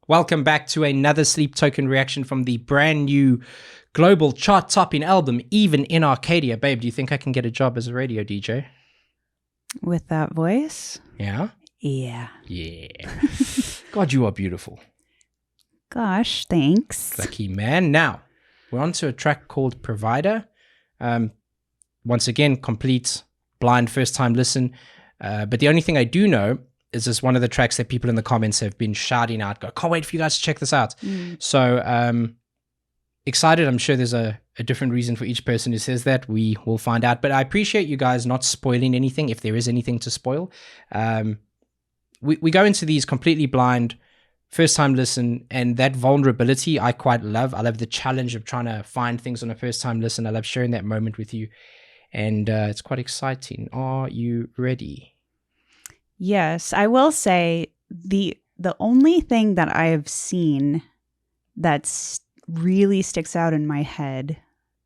Welcome back to another Sleep Token reaction from the brand new global chart-topping album, Even in Arcadia. Babe, do you think I can get a job as a radio DJ? With that voice? Yeah? Yeah. Yeah. God, you are beautiful. Gosh, thanks. Lucky man. Now, we're on to a track called Provider. Once again, complete blind first-time listen. But the only thing I do know is this one of the tracks that people in the comments have been shouting out, go, can't wait for you guys to check this out. So excited. I'm sure there's a different reason for each person who says that. We will find out. But I appreciate you guys not spoiling anything, if there is anything to spoil. We go into these completely blind, first-time listen, and that vulnerability I quite love. I love the challenge of trying to find things on a first-time listen. I love sharing that moment with you. And it's quite exciting. Are you ready? Yes, I will say the only thing that I've seen that really sticks out in my head,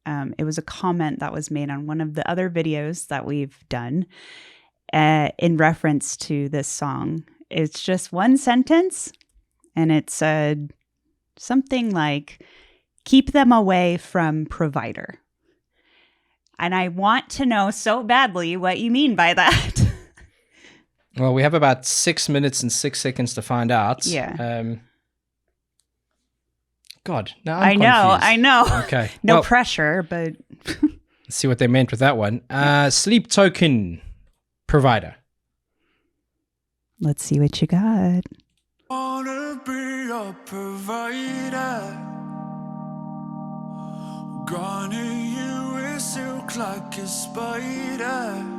it was a comment that was made on one of the other videos that we've done in reference to this song. It's just one sentence, and it said something like, keep them away from provider. And I want to know so badly what you mean by that. Well, we have about 6 minutes and 6 seconds to find out. Yeah. God, now I'm confused. I know. Okay. No pressure, but... Let's see what they meant with that one. Sleep Token Provider. Let's see what you got. Wanna be a provider. Gonna you is silk like a spider.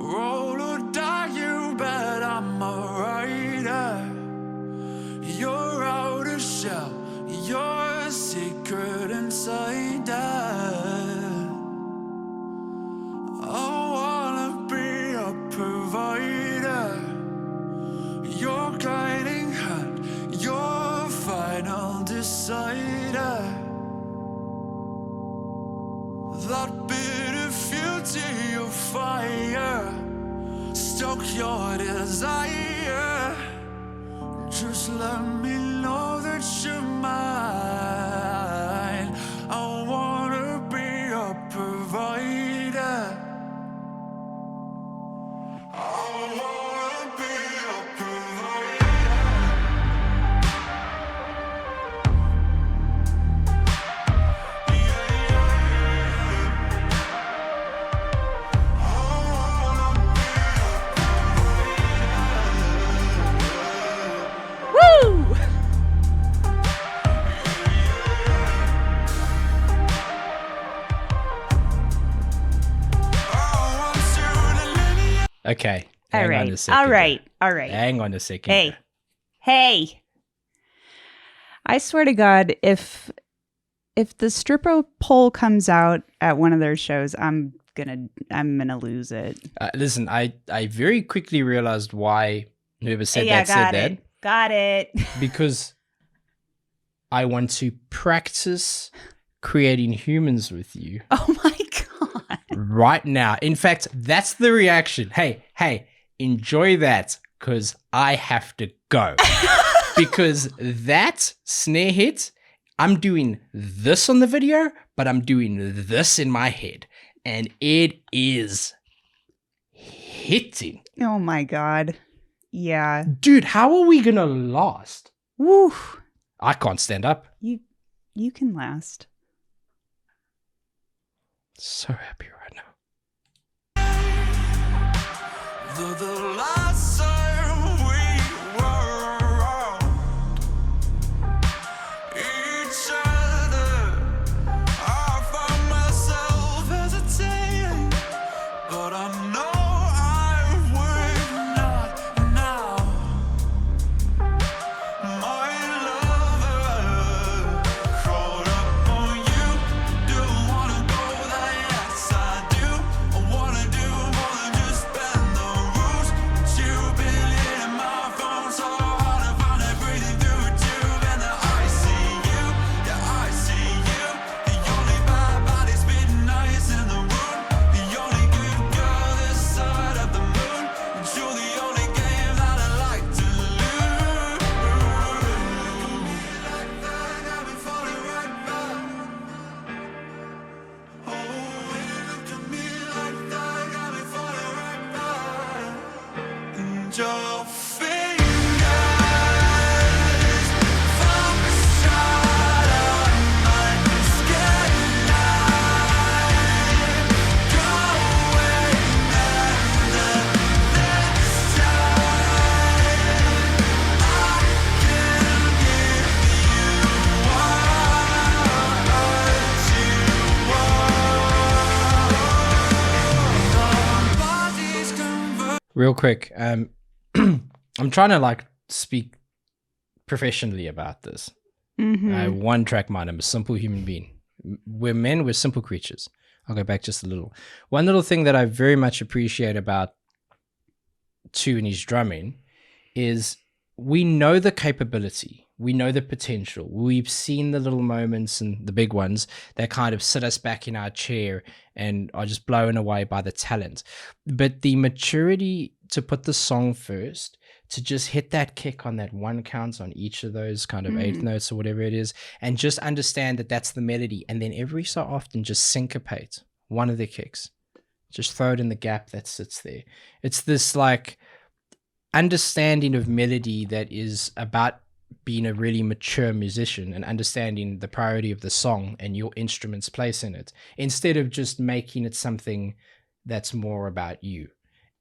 Roll or die, you bet I'm a rider. You're out of shell, you're a secret insider. I wanna be a provider. Your guiding hand, your final decider. That bit of fuel to your fire, stoke your desire. Just let me know that you're mine. I wanna be a provider. I wanna be a provider. Okay. All right. Hang on a second. Hey. I swear to God, if the stripper pole comes out at one of their shows, I'm gonna lose it. Listen, I very quickly realized why whoever said that. Got it. Because I want to practice creating humans with you. Oh my God. Right now. In fact, that's the reaction. Hey, enjoy that, because I have to go. Because that snare hit, I'm doing this on the video, but I'm doing this in my head. And it is hitting. Oh my God. Yeah. Dude, how are we going to last? Woo. I can't stand up. You can last. So happy right now. The last time we were around each other, I found myself hesitating, but I know I would not now. My lover crawled up on you. Do wanna go there? Yes, I do. I wanna do more than just bend the rules. But you've been real quick. I'm trying to like speak professionally about this. One track mind. I'm a simple human being. We're men. We're simple creatures. I'll go back just a little. One little thing that I very much appreciate about Tu and his drumming is we know the capability. We know the potential. We've seen the little moments and the big ones that kind of sit us back in our chair and are just blown away by the talent. But the maturity to put the song first, to just hit that kick on that one count on each of those kind of eighth notes or whatever it is, and just understand that that's the melody. And then every so often just syncopate one of the kicks. Just throw it in the gap that sits there. It's this like understanding of melody that is about being a really mature musician and understanding the priority of the song and your instrument's place in it, instead of just making it something that's more about you.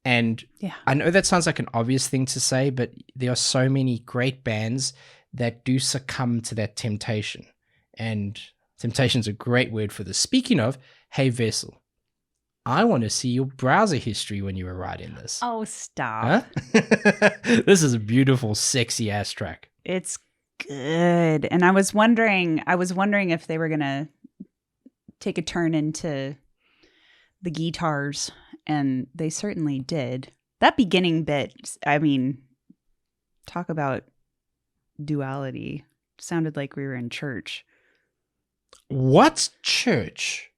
And I know that sounds like an obvious thing to say, but there are so many great bands that do succumb to that temptation. And temptation's a great word for this. Speaking of, hey Vessel, I want to see your browser history when you were writing this. Oh, stop. Huh? This is a beautiful, sexy ass track. It's good. And I was wondering if they were going to take a turn into the guitars, and they certainly did. That beginning bit, I mean, talk about duality. Sounded like we were in church. What's church?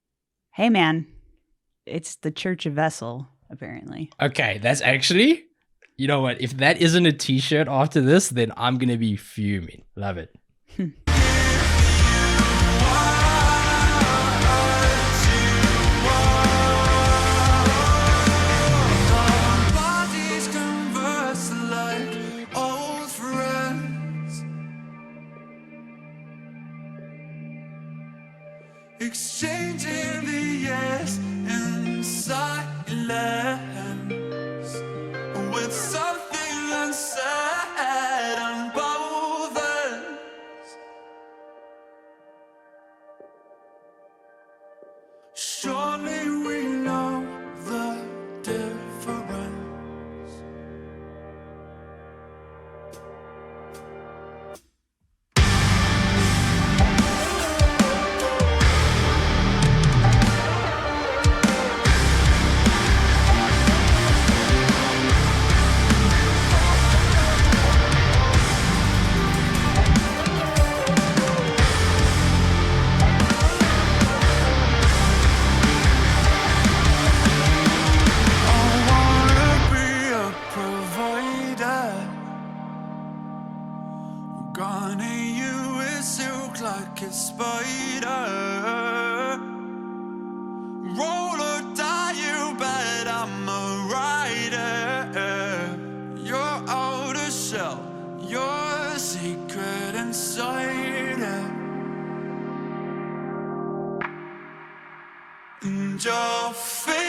Hey, man. It's the Church of Vessel, apparently. Okay, that's actually, you know what? If that isn't a t-shirt after this, then I'm going to be fuming. Love it. Bodies converse like old friends, exchanging the yes and silence, with something unsaid on both ends. Surely we know the difference. Like a spider, roll or die, you bet I'm a rider. Your outer shell, your secret inside it, and your fingers.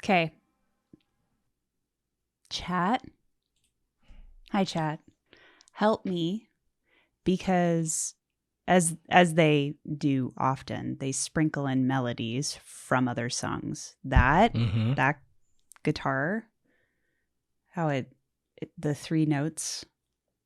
Okay. Chat. Hi, chat. Help me, because as they do often, they sprinkle in melodies from other songs. That guitar, how the three notes,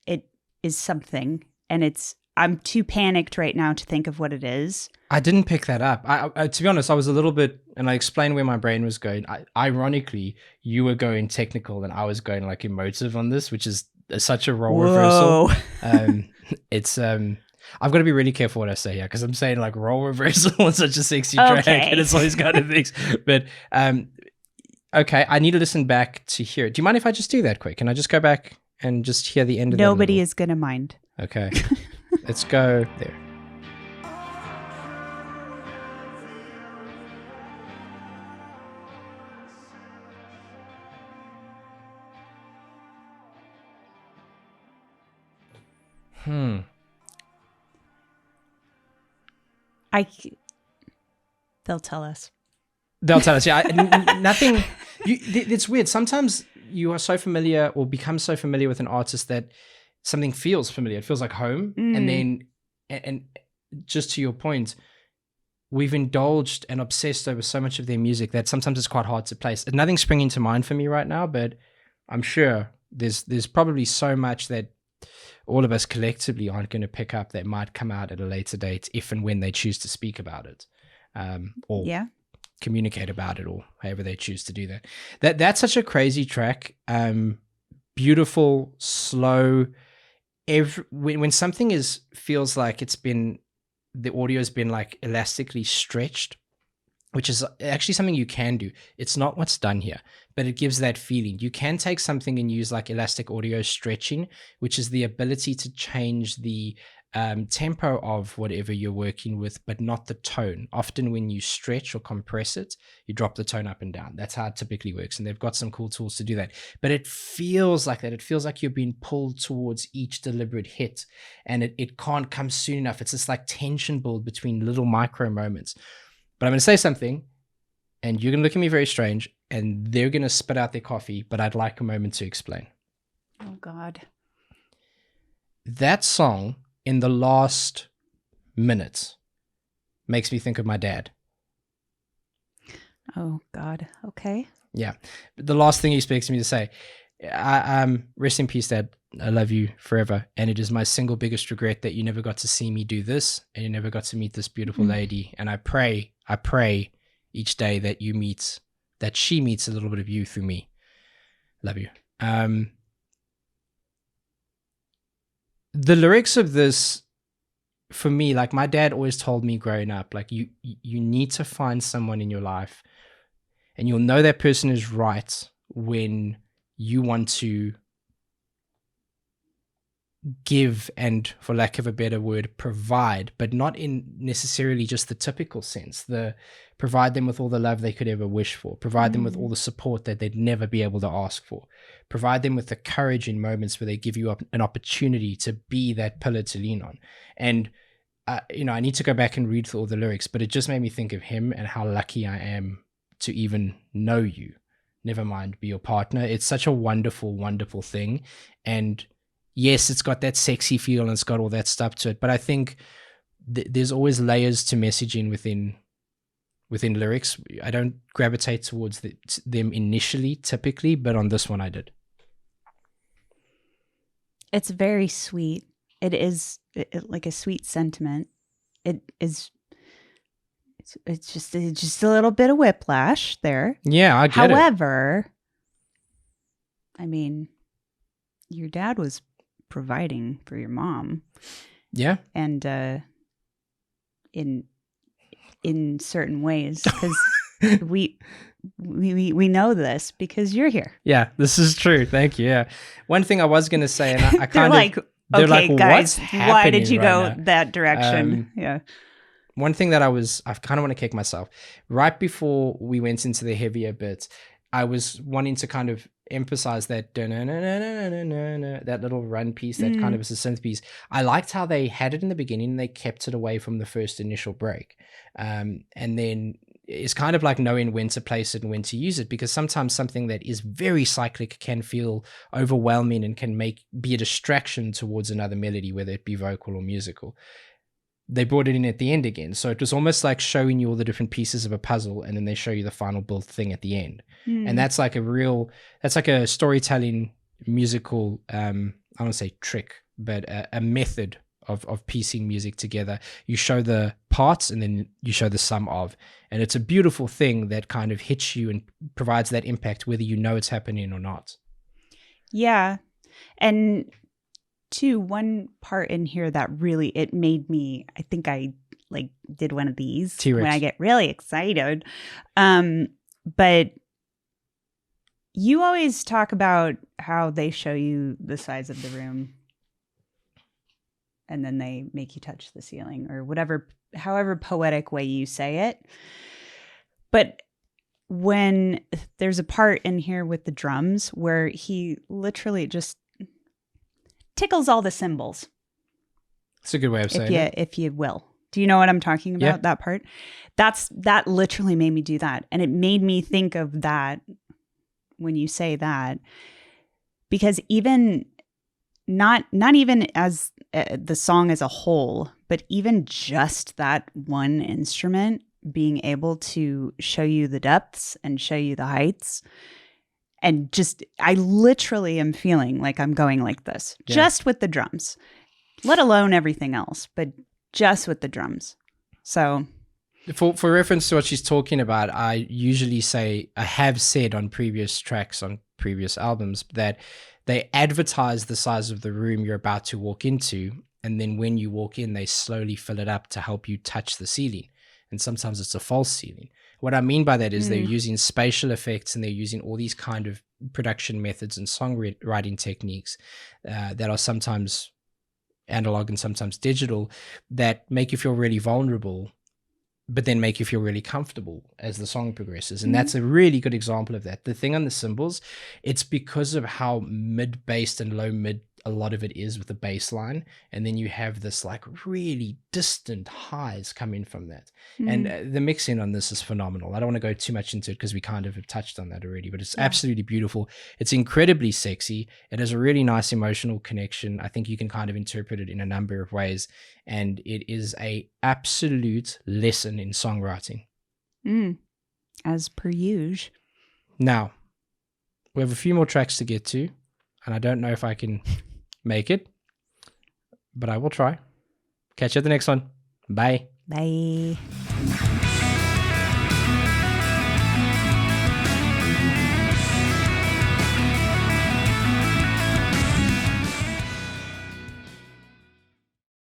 it is something, and I'm too panicked right now to think of what it is. I didn't pick that up. I to be honest, I was a little bit, and I explained where my brain was going. Ironically, you were going technical and I was going like emotive on this, which is such a role reversal. It's I've got to be really careful what I say here, because I'm saying like role reversal on such a sexy track, and it's all these kind of things. But okay, I need to listen back to hear it. Do you mind if I just do that quick? Can I just go back and just hear the end of it? Nobody is gonna mind. Okay, let's go there. They'll tell us. They'll tell us. Yeah, nothing. It's weird. Sometimes you are so familiar or become so familiar with an artist that something feels familiar. It feels like home. And then, and just to your point, we've indulged and obsessed over so much of their music that sometimes it's quite hard to place. Nothing's springing to mind for me right now, but I'm sure there's probably so much that all of us collectively aren't going to pick up that might come out at a later date if and when they choose to speak about it, or communicate about it, or however they choose to do that. That's such a crazy track. Beautiful, slow. When something feels like the audio's been like elastically stretched, which is actually something you can do. It's not what's done here, but it gives that feeling. You can take something and use like elastic audio stretching, which is the ability to change the tempo of whatever you're working with, but not the tone. Often when you stretch or compress it, you drop the tone up and down. That's how it typically works. And they've got some cool tools to do that. But it feels like that. It feels like you're being pulled towards each deliberate hit, and it can't come soon enough. It's this like tension build between little micro moments. But I'm going to say something, and you're going to look at me very strange, and they're going to spit out their coffee, but I'd like a moment to explain. Oh, God. That song in the last minute makes me think of my dad. Oh, God. Okay. Yeah. The last thing he expects me to say, rest in peace, Dad. I love you forever. And it is my single biggest regret that you never got to see me do this, and you never got to meet this beautiful lady. And I pray each day that she meets a little bit of you through me. Love you. The lyrics of this, for me, like my dad always told me growing up, like you need to find someone in your life, and you'll know that person is right when you want to give and, for lack of a better word, provide, but not in necessarily just the typical sense. Provide them with all the love they could ever wish for, provide them with all the support that they'd never be able to ask for, provide them with the courage in moments where they give you an opportunity to be that pillar to lean on. And I need to go back and read through all the lyrics, but it just made me think of him and how lucky I am to even know you, never mind be your partner. It's such a wonderful, wonderful thing. And yes, it's got that sexy feel and it's got all that stuff to it, but I think there's always layers to messaging within lyrics. I don't gravitate towards them initially, typically, but on this one I did. It's very sweet. It is like a sweet sentiment. It is. It's just a little bit of whiplash there. Yeah, I get it. However, I mean, your dad was providing for your mom. Yeah. And in certain ways, because we know this because you're here. Yeah, this is true. Thank you. Yeah. One thing I was going to say, and I kind of they're like, okay, guys, why did you go now? that direction? Yeah. One thing that I kind of want to kick myself. Right before we went into the heavier bits, I was wanting to kind of emphasize that that little run piece, that kind of is a synth piece. I liked how they had it in the beginning and they kept it away from the first initial break. And then it's kind of like knowing when to place it and when to use it, because sometimes something that is very cyclic can feel overwhelming and can be a distraction towards another melody, whether it be vocal or musical. They brought it in at the end again. So it was almost like showing you all the different pieces of a puzzle, and then they show you the final built thing at the end. And that's like a storytelling musical, I don't want to say trick, but a method of piecing music together. You show the parts and then you show the sum of, and it's a beautiful thing that kind of hits you and provides that impact, whether you know it's happening or not. Yeah. And one part in here that really, it made me, I think I like did one of these T-Rex. when I get really excited. But you always talk about how they show you the size of the room and then they make you touch the ceiling or whatever, however poetic way you say it. But when there's a part in here with the drums where he literally just tickles all the cymbals. It's a good way of saying it. If you will. Do you know what I'm talking about? Yeah. That part? That literally made me do that. And it made me think of that when you say that. Because even not even as the song as a whole, but even just that one instrument being able to show you the depths and show you the heights. And just, I literally am feeling like I'm going like this, just with the drums, let alone everything else, but just with the drums. So for reference to what she's talking about, I usually say, I have said on previous tracks, on previous albums, that they advertise the size of the room you're about to walk into. And then when you walk in, they slowly fill it up to help you touch the ceiling. And sometimes it's a false ceiling. What I mean by that is they're using spatial effects and they're using all these kind of production methods and songwriting techniques that are sometimes analog and sometimes digital that make you feel really vulnerable, but then make you feel really comfortable as the song progresses. And that's a really good example of that. The thing on the cymbals, it's because of how mid-bassed and low-mid a lot of it is with the bass line, and then you have this like really distant highs coming from that. And the mixing on this is phenomenal. I don't want to go too much into it because we kind of have touched on that already, but it's absolutely beautiful. It's incredibly sexy. It has a really nice emotional connection. I think you can kind of interpret it in a number of ways, and it is a absolute lesson in songwriting. As per usual. Now, we have a few more tracks to get to, and I don't know if I can make it, but I will try. Catch you at the next one. Bye. Bye.